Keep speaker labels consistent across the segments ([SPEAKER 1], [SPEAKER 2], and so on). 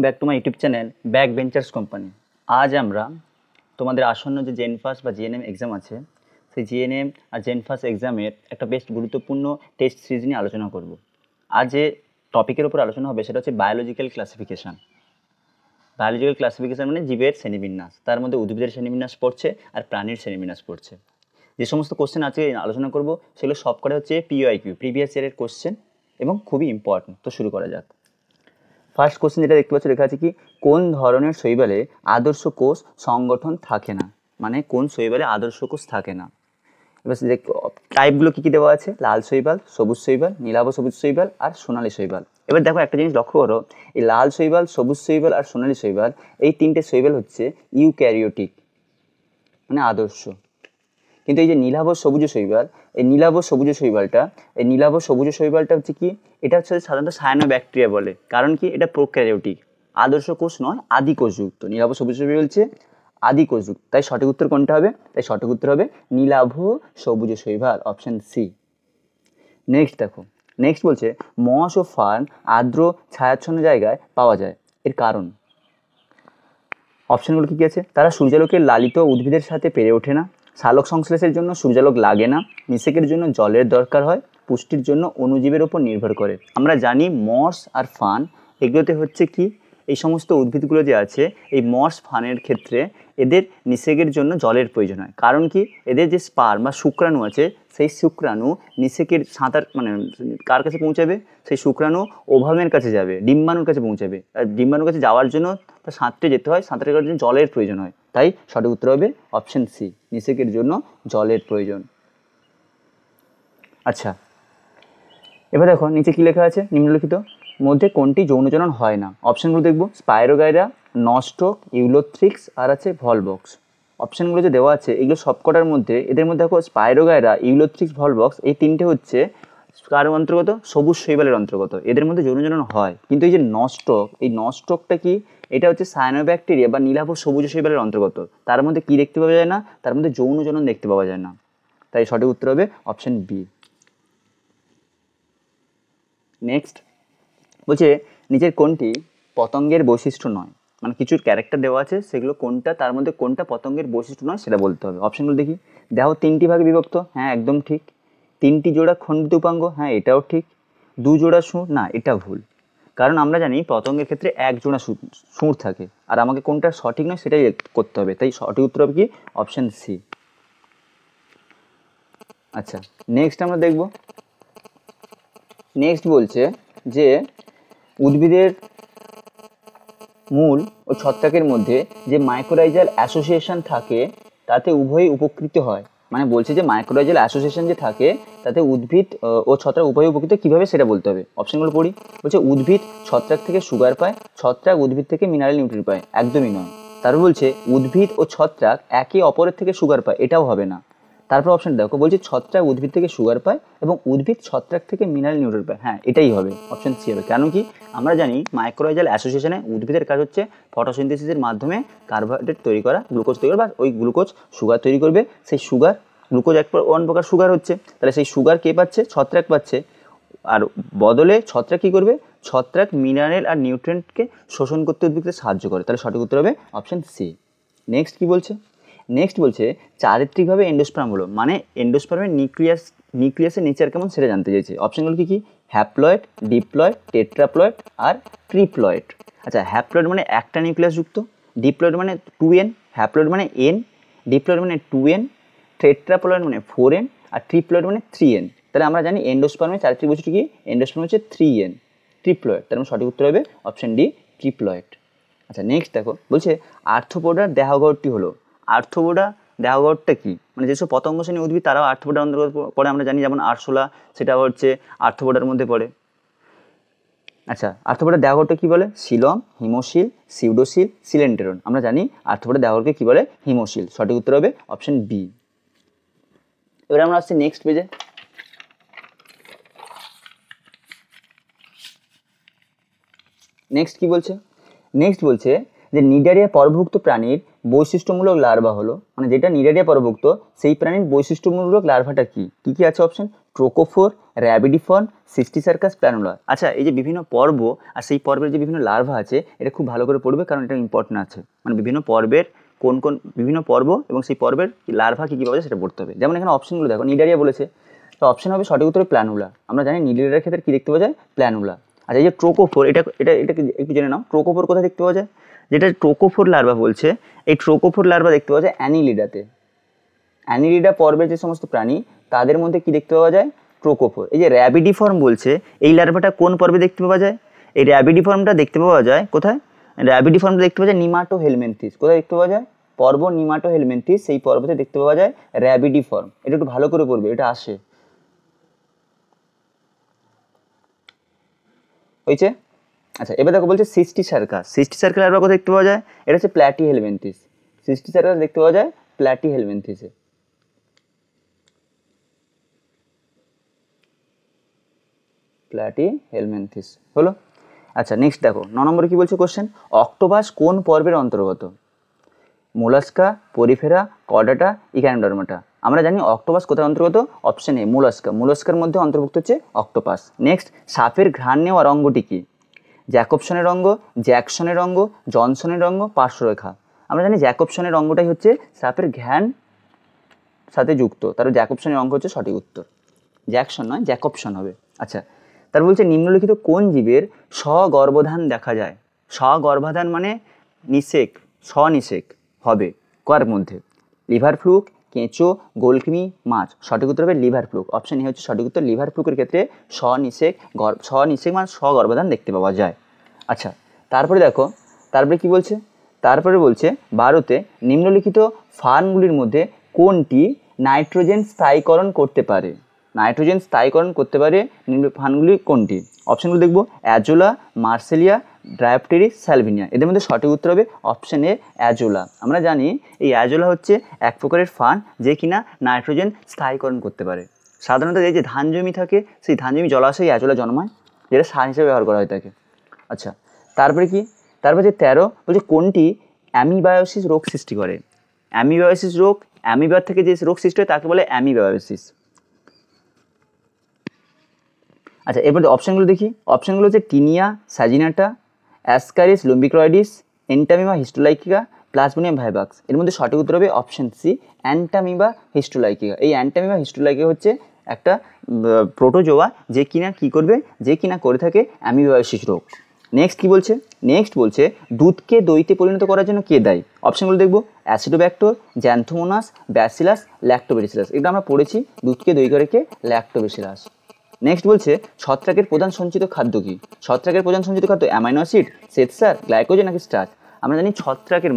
[SPEAKER 1] Back to my YouTube channel back benchers company. আজ আমরা তোমাদের আসন্ন যে জেনফাস বা জিএনএম এক্সাম আছে, সেই জিএনএম আর জেনফাস এক্সামের একটা বেশ গুরুত্বপূর্ণ টেস্ট সিরিজ নিয়ে আলোচনা করব। আজ যে টপিকের উপর আলোচনা হবে সেটা হচ্ছে বায়োলজিক্যাল ক্লাসিফিকেশান। বায়োলজিক্যাল ক্লাসিফিকেশান মানে জীবের শ্রেণীবিন্যাস, তার মধ্যে উদ্ভিদের শ্রেণীবিন্যাস পড়ছে আর প্রাণীর শ্রেণীবিন্যাস পড়ছে। যে সমস্ত কোশ্চেন আজকে আলোচনা করব সেগুলো সবকটা হচ্ছে পিওআইকিউ, প্রিভিয়াস ইয়ারের কোশ্চেন, এবং খুবই ইম্পর্টেন্ট। তো শুরু করা যাক। ফার্স্ট কোশ্চেন যেটা দেখতে পাচ্ছ লেখা আছে কি, কোন ধরনের শৈবালে আদর্শ কোষ সংগঠন থাকে না, মানে কোন শৈবালে আদর্শ কোষ থাকে না। এবার টাইপগুলো কী কী দেওয়া আছে, লাল শৈবাল, সবুজ শৈবাল, নীলাভ সবুজ শৈবাল আর সোনালী শৈবাল। এবার দেখো একটা জিনিস লক্ষ্য করো, এই লাল শৈবাল, সবুজ শৈবাল আর সোনালী শৈবাল, এই তিনটে শৈবাল হচ্ছে ইউক্যারিওটিক, মানে আদর্শ। কিন্তু এই যে নীলাভ সবুজ শৈবাল, এই নীলাভ সবুজ শৈবালটা হচ্ছে কি, এটা হচ্ছে সাধারণত সায়ানোব্যাকটেরিয়া বলে। কারণ কি, এটা প্রোক্যারিওটিক, আদর্শ কোষ নয়, আদি কোষযুক্ত। নীলাভ সবুজ শৈবাল হচ্ছে আদি কোষযুক্ত। তাই সঠিক উত্তর কোনটা হবে? তাই সঠিক উত্তর হবে নীলাভ সবুজ শৈবাল, অপশন সি। নেক্সট দেখো, নেক্সট বলছে মস ও ফার্ন আর্দ্র ছায়াচ্ছন্ন জায়গায় পাওয়া যায়, এর কারণ। অপশনগুলো কী কী আছে? তারা সূর্যালোকের লালিত উদ্ভিদের সাথে পেরে ওঠে না, সালোক সংশ্লেষের জন্য সূর্যালোক লাগে না, নিষেকের জন্য জলের দরকার হয়, পুষ্টির জন্য অণুজীবের ওপর নির্ভর করে। আমরা জানি মস আর ফান এগুলোতে হচ্ছে কি, এই সমস্ত উদ্ভিদগুলো যে আছে, এই মস ফানের ক্ষেত্রে এদের নিষেকের জন্য জলের প্রয়োজন হয়। কারণ কি, এদের যে স্পার্ম বা শুক্রাণু আছে, সেই শুক্রাণু নিষেকের সাঁতার মানে কার কাছে পৌঁছাবে? সেই শুক্রাণু ওভামের কাছে যাবে, ডিম্বাণুর কাছে পৌঁছাবে। আর ডিম্বাণুর কাছে যাওয়ার জন্য তার সাঁতরে যেতে হয়, সাঁতারের জন্য জলের প্রয়োজন হয়। তাই সঠিক উত্তর হবে অপশন সি, নিষেকের জন্য জলের প্রয়োজন। আচ্ছা, এবার দেখো নিচে কী লেখা আছে, নিম্নলিখিত মধ্যে কোনটি যৌনজনন হয় না? অপশানগুলো দেখবো, স্পাইরোগাইরা, নস্টক, ইউলোথ্রিক্স আর আছে ভলবক্স। অপশানগুলো যে দেওয়া আছে এগুলো সবকটার মধ্যে, এদের মধ্যে দেখো স্পাইরোগাইরা, ইউলোথ্রিক্স, ভলবক্স, এই তিনটে হচ্ছে কার অন্তর্গত? সবুজ শৈবালের অন্তর্গত। এদের মধ্যে যৌনজনন হয়। কিন্তু এই যে নস্টক, এই নস্টকটা কি, এটা হচ্ছে সায়ানোব্যাকটেরিয়া বা নীলাভ সবুজ শৈবালের অন্তর্গত। তার মধ্যে কি দেখতে পাওয়া যায় না? তার মধ্যে যৌনজনন দেখতে পাওয়া যায় না। তাই সঠিক উত্তর হবে অপশন বি। নেক্সট বলছে নিচের কোনটি পতঙ্গের বৈশিষ্ট্য নয়? মানে কিছু ক্যারেক্টার দেওয়া আছে, সেগুলো কোনটা, তার মধ্যে কোনটা পতঙ্গের বৈশিষ্ট্য নয় সেটা বলতে হবে। অপশনগুলো দেখি। দেহ তিনটি ভাগে বিভক্ত, হ্যাঁ একদম ঠিক। তিনটি জোড়া খণ্ডিত উপাঙ্গ, হ্যাঁ এটাও ঠিক। দু জোড়া সুর, না এটা ভুল। কারণ আমরা জানি পতঙ্গের ক্ষেত্রে এক জোড়া সুর থাকে, আর আমাকে কোনটা সঠিক নয় সেটাই করতে হবে। তাই সঠিক উত্তর হবে কি, অপশন সি। আচ্ছা, নেক্সট আমরা দেখব। নেক্সট বলছে যে উদ্ভিদের মূল ও ছত্রাকের মধ্যে যে মাইক্রোরাইজাল অ্যাসোসিয়েশন থাকে তাতে উভয়ই উপকৃত হয়। মানে বলছে যে মাইক্রোরাইজাল অ্যাসোসিয়েশন যে থাকে তাতে উদ্ভিদ ও ছত্রাক উভয়ই উপকৃত, কীভাবে সেটা বলতে হবে। অপশনগুলো পড়ি। বলছে উদ্ভিদ ছত্রাক থেকে সুগার পায়, ছত্রাক উদ্ভিদ থেকে মিনারেল নিউট্রিয়েন্ট পায়, একদমই নয়। তারপর বলছে উদ্ভিদ ও ছত্রাক একে অপরের থেকে সুগার পায়, এটাও হবে না। তারপর অপশন দেখো, বলছে ছত্রাক উদ্ভিদ থেকে সুগার পায় এবং উদ্ভিদ ছত্রাক থেকে মিনারেল নিউট্রিয়েন্ট পায়, হ্যাঁ এটাই হবে, অপশন সি হবে। কেন কি, আমরা জানি মাইক্রোরাইজাল অ্যাসোসিয়েশনে উদ্ভিদের কাজ হচ্ছে ফটোসিনথেসিসের মাধ্যমে কার্বোহাইড্রেট তৈরি করা, গ্লুকোজ তৈরি করা, বা ওই গ্লুকোজ সুগার তৈরি করবে। সেই সুগার, গ্লুকোজ ওয়ান প্রকার সুগার হচ্ছে, তাহলে সেই সুগার কে পাচ্ছে? ছত্রাক পাচ্ছে। আর বদলে ছত্রাক কী করবে? ছত্রাক মিনারেল আর নিউট্রিয়েন্টকে শোষণ করতে উদ্ভিদকে সাহায্য করে। তাহলে সঠিক উত্তর হবে অপশন সি। নেক্সট কি বলছে? নেক্সট বলছে চারিত্রিকভাবে এন্ডোস্পার্ম হলো, মানে এন্ডোস্পার্মের নিউক্লিয়াসের নেচার কেমন সেটা জানতে চাইছে। অপশনগুলো কী কী? হ্যাপ্লয়েড, ডিপ্লয়েড, টেট্রাপ্লয়েড আর ট্রিপ্লয়েড। আচ্ছা, হ্যাপ্লয়েড মানে একটা নিউক্লিয়াস যুক্ত, ডিপ্লয়েড মানে 2n, হ্যাপ্লয়েড মানে n, ডিপ্লয়েড মানে 2n, টেট্রাপ্লয়েড মানে 4n আর ট্রিপ্লয়েড মানে 3n। তাহলে আমরা জানি এন্ডোস্পার্মের চারিত্রিক বৈশিষ্ট্য কি? এন্ডোস্পার্ম হচ্ছে 3n, ট্রিপ্লয়েড। তার মানে সঠিক উত্তর হবে অপশন ডি, ট্রিপ্লয়েড। আচ্ছা, নেক্সট দেখো, বলছে আর্থ্রোপোডার দেহগঠনটি হলো। আর্থ্রোপোডা দেহগঠনটা কি? মানে যেসব পতঙ্গ শ্রেণী উদ্ভিদ তারাও আর্থ্রোপোডার অন্তর্গত পড়ে, আমরা জানি, যেমন আরশোলা, সেটা হচ্ছে আর্থ্রোপোডার মধ্যে পড়ে। আচ্ছা, আর্থ্রোপোডার দেহগঠনটা কী বলে? Silam, haemocoel, সিউডোসিল, coelenteron. আমরা জানি আর্থ্রোপোডার দেহগঠনকে কী বলে? হিমোসিল। সঠিক উত্তর হবে অপশন বি। এবারে আমরা আসছি নেক্সট পেজে। নেক্সট কি বলছে? নেক্সট বলছে যে নিডারিয়া পরভুক্ত প্রাণীর বৈশিষ্ট্যমূলক লার্ভা হলো, মানে যেটা নিডারিয়া পরভুক্ত সেই প্রাণীর বৈশিষ্ট্যমূলক লার্ভাটা কি? কী কী আছে অপশন? ট্রোকোফোর, র্যাবিডিফর্ম, সিস্টিসার্কাস, প্ল্যানুলা। আচ্ছা, এই যে বিভিন্ন পর্ব আর সেই পর্বের যে বিভিন্ন লার্ভা আছে এটা খুব ভালো করে পড়বে, কারণ এটা ইম্পর্টেন্ট আছে। মানে বিভিন্ন পর্বের কোন কোন বিভিন্ন পর্ব এবং সেই পর্বের লার্ভা কী কী পাওয়া যায় সেটা পড়তে হবে। যেমন এখানে অপশনগুলো দেখো, নিডারিয়া বলেছে, তো অপশন হবে সঠিক উত্তরে প্ল্যানুলা। আমরা জানি নিডারিয়ার ক্ষেত্রে কী দেখতে পাওয়া যায়, প্ল্যানুলা। আচ্ছা, এই যে ট্রোকোফোর, এটা এটা এটা একটু জেনে নাও, ট্রোকোফোর কোথায় দেখতে পাওয়া যায়? যেটা ট্রোকোফোর লার্ভা বলছে, এই ট্রোকোফোর লার্ভা দেখতে পাওয়া যায় অ্যানিলিডাতে। অ্যানিলিডা পর্বের যে সমস্ত প্রাণী তাদের মধ্যে কি দেখতে পাওয়া যায়, ট্রোকোফোর। এই যে র্যাবিডিফর্ম বলছে, এই লার্ভাটা কোন পর্বে দেখতে পাওয়া যায়? এই র্যাবিডিফর্মটা দেখতে পাওয়া যায় কোথায়? র্যাবিডিফর্মটা দেখতে পাওয়া যায় নিমাটোহেলমিনথিস। কোথায় দেখতে পাওয়া যায়? পর্ব নিমাটোহেলমিনথিস, সেই পর্বতে দেখতে পাওয়া যায় র্যাবিডিফর্ম। এটা একটু ভালো করে পড়বে, এটা আসে। হয়েছে? আচ্ছা, এবার দেখো বলছে সিস্টিসার্কাস। সিস্টিসার্কাস লার্ভা কোথায় দেখতে পাওয়া যায়? এটা হচ্ছে প্ল্যাটিহেলমিনথিস। সিস্টিসার্কাস দেখতে পাওয়া যায় প্ল্যাটিহেলমিনথিসে। প্ল্যাটিহেলমিনথিস হলো। আচ্ছা, নেক্সট দেখো 9 নম্বরে কি বলছে কোশ্চেন, অক্টোপাস কোন পর্বের অন্তর্গত? Mollusca, Porifera, Chordata, Echinodermata. আমরা জানি অক্টোপাস কোথায় অন্তর্গত? Option A, mollusca. মোলাস্কার মধ্যে অন্তর্ভুক্ত হচ্ছে অক্টোপাস। নেক্সট, সাপের ঘ্রাণ নেওয়ার অঙ্গটি কি? জ্যাকবসনের অঙ্গ, জ্যাকসনের অঙ্গ, জনসনের অঙ্গ, পার্শ্বরেখা। আমরা জানি জ্যাকবসনের অঙ্গটাই হচ্ছে সাপের ঘ্রাণ সাথে যুক্ত, তার জ্যাকবসনের অঙ্গ হচ্ছে সঠিক উত্তর। জ্যাকসন নয়, জ্যাকবসন হবে। আচ্ছা, তার বলছে নিম্নলিখিত কোন জীবের স্বগর্ভধান দেখা যায়? স্বগর্ভাধান মানে নিষেক, স্বনিষেক হবে কার মধ্যে? লিভার ফ্লুক, কেঁচো, গোলকৃমি, মাছ। সঠিক উত্তর হবে লিভার ফ্লুক। অপশন এ হচ্ছে সঠিক উত্তর। লিভার ফ্লুকের ক্ষেত্রে স্বনিষেক মানে স্বগর্ভধান দেখতে পাওয়া যায়। আচ্ছা, তারপরে দেখো, তারপরে কি বলছে? তারপরে বলছে ভারতে নিম্নলিখিত ফার্নগুলির মধ্যে কোনটি নাইট্রোজেন স্থায়ীকরণ করতে পারে? নাইট্রোজেন স্থায়ীকরণ করতে পারে ফার্নগুলি কোনটি? অপশনগুলো দেখবো, অ্যাজোলা, মার্সেলিয়া, ড্রায়োপটেরিস, স্যালভিনিয়া। এদের মধ্যে সঠিক উত্তর হবে অপশন এ, অ্যাজোলা। আমরা জানি এই অ্যাজোলা হচ্ছে এক প্রকারের ফার্ন যে কিনা নাইট্রোজেন স্থায়ীকরণ করতে পারে। সাধারণত এই যে ধান জমি থাকে, সেই ধান জমি জলাশয়ে অ্যাজোলা জন্মায়, যেটা সার হিসেবে ব্যবহার করা হয় থাকে। আচ্ছা, তারপরে কি? তারপরে যে 13 বলছে কোনটি অ্যামিবায়োসিস রোগ সৃষ্টি করে? অ্যামিবায়োসিস রোগ, অ্যামিবার থেকে যে রোগ সৃষ্টি হয় তাকে বলে অ্যামিবায়োসিস। আচ্ছা, এরপর অপশানগুলো দেখি। অপশানগুলো হচ্ছে টিনিয়া স্যাজিনাটা, অ্যাসকারিস লুম্বিক্রয়েডিস, এন্টামিবা হিস্টোলাইকিকা, প্লাজমোনিয়াম ভাইভাক্স। এর মধ্যে সঠিক উত্তর হবে অপশন সি, অ্যান্টামিবা হিস্টোলাইকিকা। এই অ্যান্টামিবা হিস্টোলাইকিকা হচ্ছে একটা প্রোটোজোয়া যে কিনা কি করবে, যে কিনা করে থাকে অ্যামিবায়োসিস রোগ। নেক্সট কি বলছে? নেক্সট বলছে দুধকে দইতে পরিণত করার জন্য কে দায়ী? অপশনগুলো দেখবো, অ্যাসিডোব্যাক্টর, জ্যান্থোমোনাস, ব্যাসিলাস, ল্যাক্টোবেসিলাস। এটা আমরা পড়েছি, দুধকে দই করে কে? ল্যাক্টোবেসিলাস। নেক্সট বলছে ছত্রাকের প্রধান সঞ্চিত খাদ্য কি? ছত্রাকের প্রধান সঞ্চিত খাদ্য অ্যামাইনো অ্যাসিড, শ্বেতসার, গ্লাইকোজেন নাকি স্টার্চ? আমরা জানি ছত্রাকের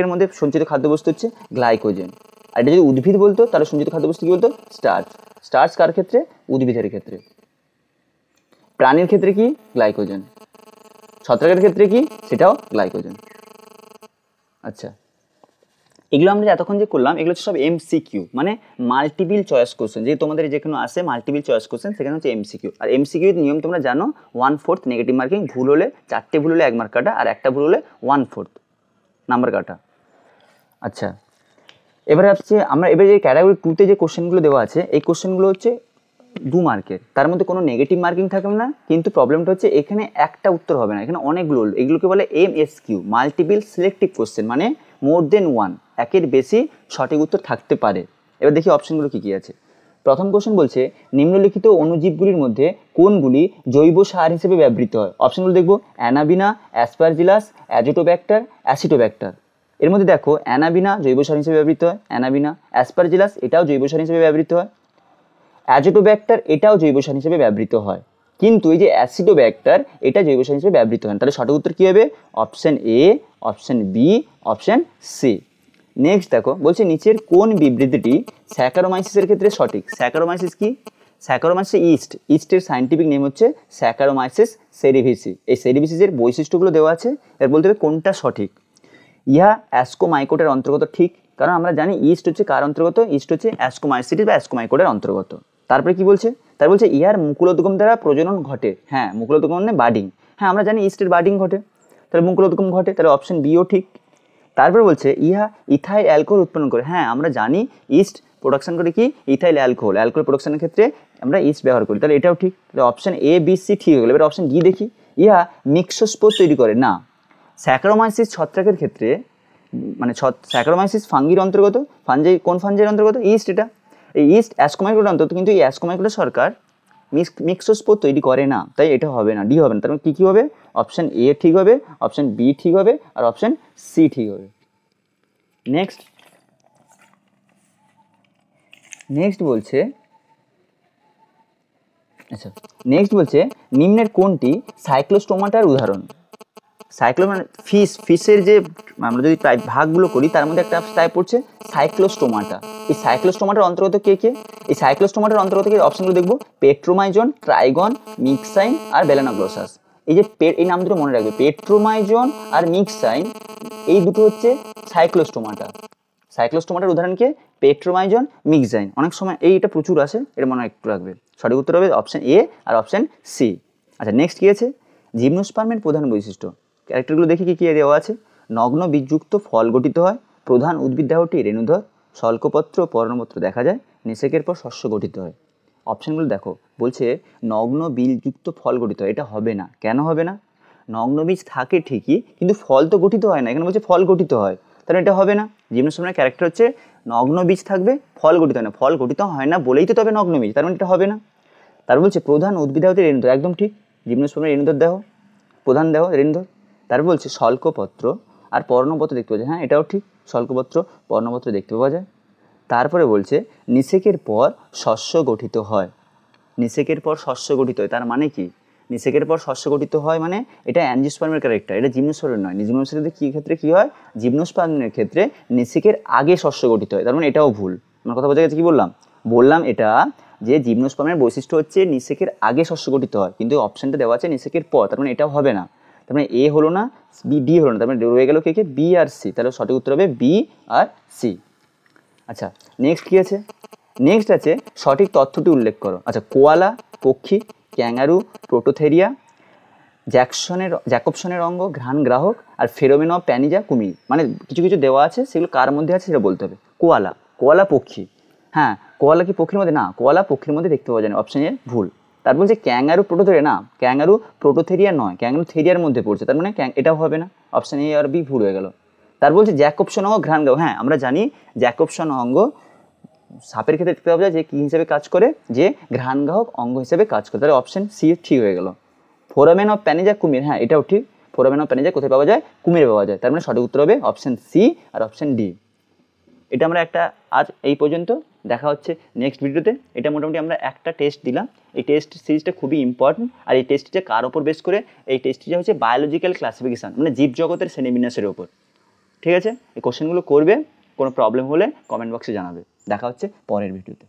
[SPEAKER 1] মধ্যে সঞ্চিত খাদ্যবস্তু হচ্ছে গ্লাইকোজেন। আর এটা যদি উদ্ভিদ বলতো তাহলে সঞ্চিত খাদ্যবস্তু কি বলতো? স্টার্চ। স্টার্চ কার ক্ষেত্রে? উদ্ভিদের ক্ষেত্রে। প্রাণীর ক্ষেত্রে কি? গ্লাইকোজেন। ছত্রাকের ক্ষেত্রে কি? সেটাও গ্লাইকোজেন। আচ্ছা, এগুলো আমরা এতক্ষণ যে করলাম এগুলো হচ্ছে সব এমসিকিউ, মানে মাল্টিপল চয়েস কোশ্চেন। যে তোমাদের যেখানে আসে মাল্টিপল চয়েস কোশ্চেন, সেখানে হচ্ছে এমসিকিউ। আর এমসিকিউ নিয়ম তোমরা জানো, 1/4 নেগেটিভ মার্কিং, ভুল হলে 4টে ভুল হলে 1 মার্ক কাটা, আর একটা ভুল হলে 1/4 নাম্বার কাটা। আচ্ছা, এবারে হচ্ছে আমরা এবারে যে ক্যাটাগরি 2তে যে কোশ্চেনগুলো দেওয়া আছে, এই কোশ্চেনগুলো হচ্ছে 2 মার্কের, তার মধ্যে কোনো নেগেটিভ মার্কিং থাকবে না। কিন্তু প্রবলেমটা হচ্ছে এখানে একটা উত্তর হবে না, এখানে অনেকগুলো, এগুলোকে বলে এমএসকিউ, মাল্টিপল সিলেক্টিভ কোশ্চেন, মানে মোর দেন ওয়ান, একের বেশি সঠিক উত্তর থাকতে পারে। এবার দেখি অপশনগুলো কী কী আছে। প্রথম কোশ্চেন বলছে নিম্নলিখিত অণুজীবগুলির মধ্যে কোনগুলি জৈব সার হিসেবে ব্যবহৃত হয়? অপশনগুলো দেখবো, অ্যানাবিনা, অ্যাসপারজিলাস, অ্যাজোটোব্যাক্টার, অ্যাসিটোব্যাক্টার। এর মধ্যে দেখো অ্যানাবিনা জৈব সার হিসেবে ব্যবহৃত হয়, অ্যানাবিনা। অ্যাসপারজিলাস এটাও জৈব সার হিসেবে ব্যবহৃত হয়। অ্যাজোটোব্যাক্টার এটাও জৈব সার হিসেবে ব্যবহৃত হয়, কিন্তু এই যে অ্যাসিডোব্যাক্টার এটা জৈব সার হিসেবে ব্যবহৃত হয়। তাহলে সঠিক উত্তর কী হবে? Option A, option B, option C. Next দেখো বলছে নিচের কোন বিবৃতিটি স্যাকারোমাইসিসের ক্ষেত্রে সঠিক? স্যাকারোমাইসিস কি? স্যাকারোমাইসিস ইস্টের সাইন্টিফিক নেম হচ্ছে স্যাকারোমাইসিস সেরিভিসি। এই সেরিভিসিসের বৈশিষ্ট্যগুলো দেওয়া আছে, এর বলতে হবে কোনটা সঠিক। ইহা অ্যাসকোমাইকোটের অন্তর্গত, ঠিক, কারণ আমরা জানি ইস্ট হচ্ছে কার অন্তর্গত? ইস্ট হচ্ছে অ্যাসকোমাইসিটিস বা অ্যাসকোমাইকোটের অন্তর্গত। তারপরে কি বলছে? তার বলছে ইহার মুকুলোদ্গম দ্বারা প্রজনন ঘটে। হ্যাঁ, মুকুলোদ্গম মানে বাডিং। হ্যাঁ, আমরা জানি ইস্টের বাডিং ঘটে, তাহলে মুকুলোদ্গম ঘটে, তাহলে অপশন বিও ঠিক। তারপরে বলছে ইহা ইথাইল অ্যালকোহল উৎপন্ন করে। হ্যাঁ, আমরা জানি ইস্ট প্রোডাকশন করে কি ইথাইল অ্যালকোহল, অ্যালকোহল প্রোডাকশনের ক্ষেত্রে আমরা ইস্ট ব্যবহার করি, তাহলে এটাও ঠিক। তাহলে অপশন এ বি সি ঠিক হয়ে গেল। এবার অপশন ডি দেখি, ইহা মিক্সোস্পোর তৈরি করে না। স্যাকারোমাইসিস ছত্রাকের ক্ষেত্রে মানে স্যাকারোমাইসিস ফাঙ্গির অন্তর্গত, কোন ফাঞ্জাইয়ের অন্তর্গত? ইস্ট। এটা এই ইস্ট অ্যাসকোমাইক্রোটার অন্তর্গত, কিন্তু এই অ্যাসকোমাইক্রোটা সরকার মিক্সোস্পোর তৈরি করে না, তাই এটা হবে না, ডি হবে না। তার মানে কী হবে? অপশন এ ঠিক হবে, অপশন বি ঠিক হবে, আর অপশন সি ঠিক হবে। নেক্সট বলছে নিম্নের কোনটি সাইক্লোস্টোমাটার উদাহরণ? মানে ফিশের যে আমরা যদি ভাগগুলো করি তার মধ্যে একটা টাইপ পড়ছে সাইক্লোস্টোমাটা। এই সাইক্লোস্টোমাটার অন্তর্গত কে কে? এই সাইক্লোস্টোমাটার অন্তর্গত অপশনগুলো দেখবো পেট্রোমাইজন, ট্রাইগন, মিক্সাইন আর বেলানোগ্লোসাস। এই যে এই নাম দুটো মনে রাখবে, পেট্রোমাইজন আর মিক্সাইন, এই দুটো হচ্ছে সাইক্লোস্টোমাটা। সাইক্লোস্টোমাটার উদাহরণ কে? পেট্রোমাইজন, মিক্সাইন। অনেক সময় এইটা প্রচুর আসে, এটা মনে একটু রাখবে। সঠিক উত্তর হবে অপশন এ আর অপশন সি। আচ্ছা, নেক্সট কি আছে? জিমনোস্পার্মের প্রধান বৈশিষ্ট্য। ক্যারেক্টারগুলো দেখি কি কি দেওয়া আছে। নগ্ন বীজযুক্ত ফল গঠিত হয়, প্রধান উদ্ভিদ দেহটি রেণুধর, শল্কপত্র পর্ণপত্র দেখা যায়, নিষেকের পর শস্য গঠিত হয়। অপশানগুলো দেখো, বলছে নগ্ন বীজযুক্ত ফল গঠিত হয়, এটা হবে না। কেন হবে না? নগ্ন বীজ থাকে ঠিকই, কিন্তু ফল তো গঠিত হয় না, এখানে বলছে ফল গঠিত হয়, তাহলে এটা হবে না। জিমনোস্পার্মের ক্যারেক্টার হচ্ছে নগ্ন বীজ থাকবে, ফল গঠিত হয় না। ফল গঠিত হয় না বলেই তো তবে নগ্ন বীজ, তার মানে এটা হবে না। তার বলছে প্রধান উদ্ভিদ দেহতে রেণুধর, একদম ঠিক। জিমনোস্পার্মের রেণুধর দেহ, প্রধান দেহ রেণুধর। তারপর বলছে শল্কপত্র আর পর্ণপত্র দেখতে পাওয়া যায়, হ্যাঁ এটাও ঠিক, শল্কপত্র পর্ণপত্র দেখতে পাওয়া যায়। তারপরে বলছে নিষেকের পর শস্য গঠিত হয়। নিষেকের পর শস্য গঠিত হয়, তার মানে কি? নিষেকের পর শস্য গঠিত হয় মানে এটা অ্যাঞ্জিওস্পার্মের ক্যারেক্টার, এটা জিমনোস্পার্মের নয়। জিমনোস্পার্মের কী ক্ষেত্রে কী হয়? জিমনোস্পার্মের ক্ষেত্রে নিষেকের আগে শস্য গঠিত হয়, তার মানে এটাও ভুল। আমার কথা বোঝা গেছে? কি বললাম এটা যে জিমনোস্পার্মের বৈশিষ্ট্য হচ্ছে নিষেকের আগে শস্য গঠিত হয়, কিন্তু অপশানটা দেওয়া আছে নিষেকের পর, তার মানে এটাও হবে না। তার মানে এ হলো না, ডি হলো না, তার মানে রয়ে গেল কে কে? বি আর সি। তাহলে সঠিক উত্তর হবে বি আর সি। আচ্ছা, নেক্সট কি আছে? নেক্সট আছে সঠিক তথ্যটি উল্লেখ করো। আচ্ছা, কোয়ালা পক্ষী, ক্যাঙ্গারু, প্রোটোথেরিয়া, জ্যাকবসনের অঙ্গ, ঘ্রাণ গ্রাহক, আর ফেরোমেন অফ প্যানিজা কুমির। মানে কিছু কিছু দেওয়া আছে, সেগুলো কার মধ্যে আছে সেটা বলতে হবে। কোয়ালা পক্ষী, হ্যাঁ কোয়ালা কি পক্ষীর মধ্যে? না, কোয়ালা পক্ষীর মধ্যে দেখতে পাওয়া যায় না, অপশন এ ভুল। তারপর বলছে ক্যাঙ্গারু প্রোটোথেরিয়া, না ক্যাঙ্গারু প্রোটোথেরিয়া নয়, ক্যাঙ্গারু থেরিয়ার মধ্যে পড়ছে, তার মানে এটাও হবে না, অপশন এ আর বি ভুল হয়ে গেল। তার বলছে জ্যাকবসন অঙ্গ, ঘ্রাণ গ্রাহক, হ্যাঁ আমরা জানি জ্যাকবসন অঙ্গ সাপের ক্ষেত্রে দেখতে পাওয়া যায় যে কী হিসেবে কাজ করে, যে ঘ্রাণ গ্রাহক অঙ্গ হিসেবে কাজ করে, তাহলে অপশন সি ঠিক হয়ে গেল। ফোরামেন অফ প্যানিজা কুমির, হ্যাঁ এটাও ঠিক, ফোরামেন অফ প্যানিজা কোথায় পাওয়া যায়? কুমিরে পাওয়া যায়, তার মানে সঠিক উত্তর হবে অপশন সি আর অপশন ডি। এটা আমরা আজ এই পর্যন্ত, দেখা হচ্ছে নেক্সট ভিডিওতে। এটা মোটামুটি আমরা একটা টেস্ট দিলাম, এই টেস্ট সিরিজটা খুবই ইম্পর্টেন্ট। আর এই টেস্টটা কার ওপর বেস করে? এই টেস্টটা হচ্ছে বায়োলজিক্যাল ক্লাসিফিকেশান, মানে জীবজগতের শ্রেণীবিন্যাসের ওপর। ঠিক আছে, এই কোশ্চেনগুলো করবে, কোনো প্রবলেম হলে কমেন্ট বক্সে জানাবে। দেখা হচ্ছে পরের ভিডিওতে।